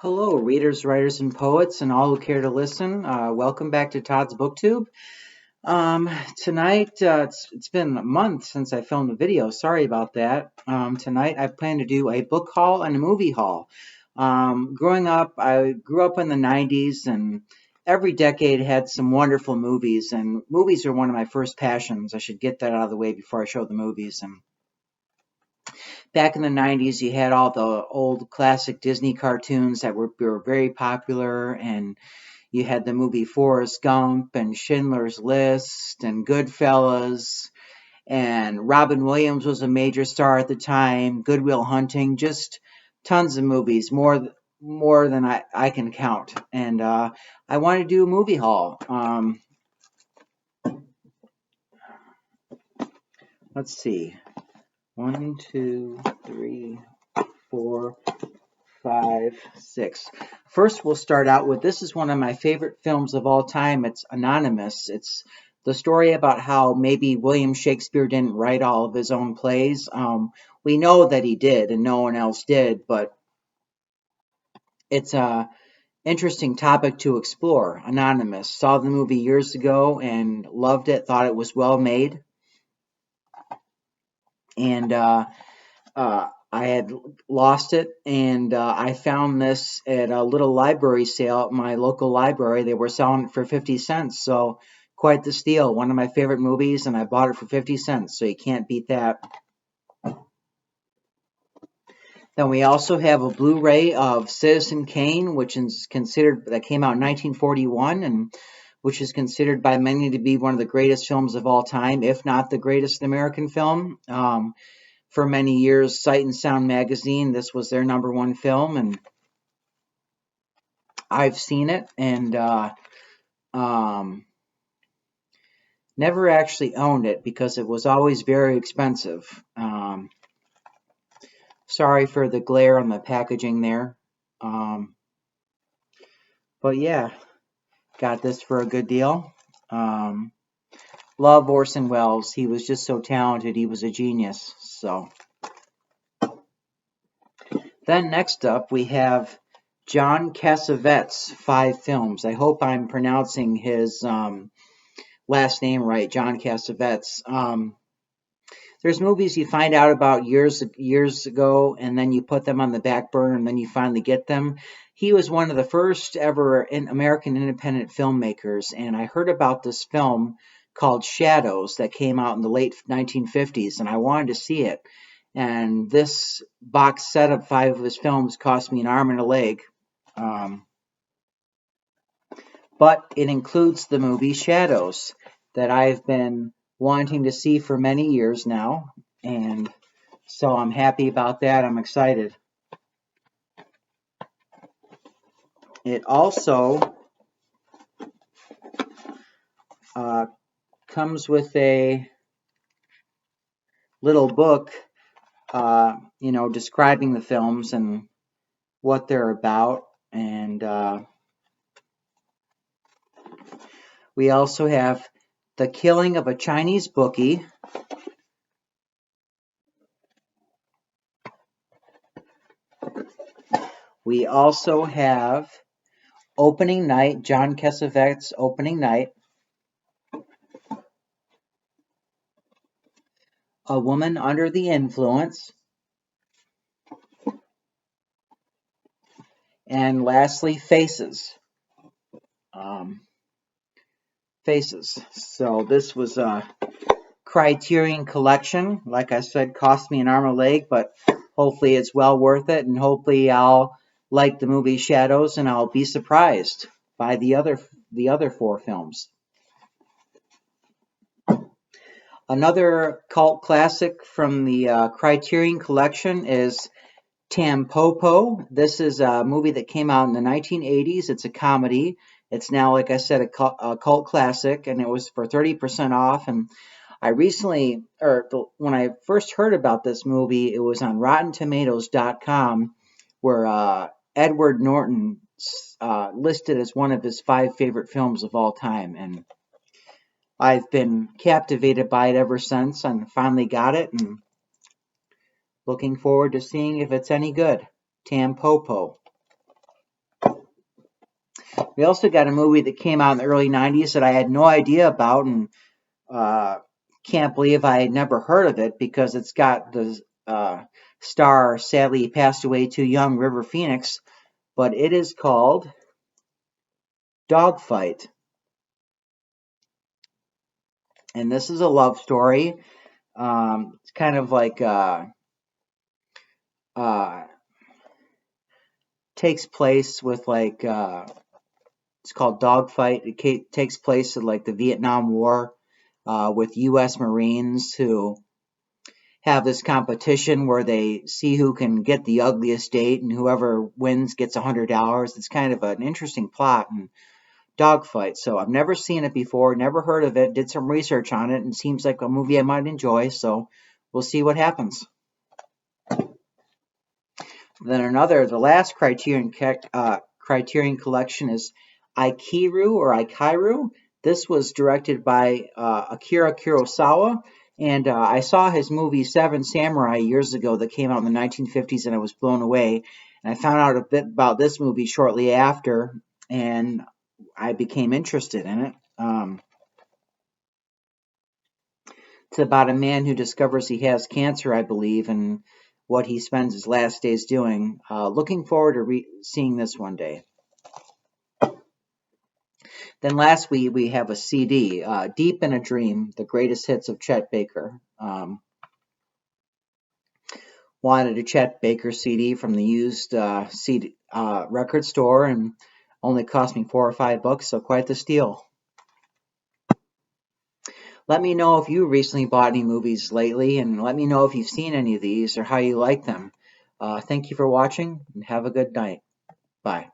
Hello, readers, writers, and poets, and all who care to listen. Welcome back to Todd's Booktube. Tonight, it's been a month since I filmed a video. Sorry about that. Tonight, I plan to do a book haul and a movie haul. Growing up, I grew up in the 90s, and every decade had some wonderful movies, and movies are one of my first passions. I should get that out of the way before I show the movies. And back in the 90s, you had all the old classic Disney cartoons that were very popular, and you had the movie Forrest Gump and Schindler's List and Goodfellas, and Robin Williams was a major star at the time, Good Will Hunting, just tons of movies, more than I can count. And I want to do a movie haul. Let's see. 1, 2, 3, 4, 5, 6. First, we'll start out with, this is one of my favorite films of all time. It's Anonymous. It's the story about how maybe William Shakespeare didn't write all of his own plays. We know that he did and no one else did, but it's a interesting topic to explore. Anonymous. Saw the movie years ago and loved it, thought it was well made. And I had lost it, and I found this at a little library sale at my local library. They were selling it for 50 cents, so quite the steal. One of my favorite movies, and I bought it for 50 cents, so you can't beat that. Then we also have a Blu-ray of Citizen Kane, that came out in 1941, and which is considered by many to be one of the greatest films of all time, if not the greatest American film. For many years, Sight and Sound magazine, this was their #1 film, and I've seen it, and never actually owned it because it was always very expensive. Sorry for the glare on the packaging there. But yeah, got this for a good deal. Love Orson Welles. He was just so talented. He was a genius. So then next up we have John Cassavetes, 5 films. I hope I'm pronouncing his last name right, John Cassavetes. There's movies you find out about years ago, and then you put them on the back burner, and then you finally get them. He was one of the first ever American independent filmmakers, and I heard about this film called Shadows that came out in the late 1950s, and I wanted to see it. And this box set of 5 of his films cost me an arm and a leg. But it includes the movie Shadows that I've been wanting to see for many years now, and so I'm happy about that. I'm excited. It also comes with a little book, describing the films and what they're about, and we also have The Killing of a Chinese Bookie. We also have Opening Night, John Cassavetes' Opening Night. A Woman Under the Influence. And lastly, Faces. Faces. So this was a Criterion Collection. Like I said, cost me an arm and a leg, but hopefully it's well worth it, and hopefully I'll like the movie Shadows, and I'll be surprised by the other 4 films. Another cult classic from the Criterion Collection is Tampopo. This is a movie that came out in the 1980s. It's a comedy. It's now, like I said, a cult classic, and it was for 30% off. And I recently, when I first heard about this movie, it was on RottenTomatoes.com, where Edward Norton listed as one of his 5 favorite films of all time. And I've been captivated by it ever since, and finally got it, and looking forward to seeing if it's any good. Tampopo. We also got a movie that came out in the early 90s that I had no idea about, and can't believe I had never heard of it because it's got the star, sadly passed away too young, River Phoenix, but it is called Dogfight. And this is a love story. It's kind of like takes place with like it's called Dogfight. It takes place in like the Vietnam War with U.S. Marines who have this competition where they see who can get the ugliest date, and whoever wins gets $100. It's kind of an interesting plot and Dogfight. So I've never seen it before, never heard of it, did some research on it, and seems like a movie I might enjoy. So we'll see what happens. Then the last Criterion Collection is Ikiru. This was directed by Akira Kurosawa, and I saw his movie Seven Samurai years ago that came out in the 1950s, and I was blown away. And I found out a bit about this movie shortly after, and I became interested in it. It's about a man who discovers he has cancer, I believe, and what he spends his last days doing. Looking forward to seeing this one day. Then last we have a CD, Deep in a Dream, the greatest hits of Chet Baker. Wanted a Chet Baker CD from the used CD record store, and only cost me $4 or $5, so quite the steal. Let me know if you recently bought any movies lately, and let me know if you've seen any of these or how you like them. Thank you for watching, and have a good night. Bye.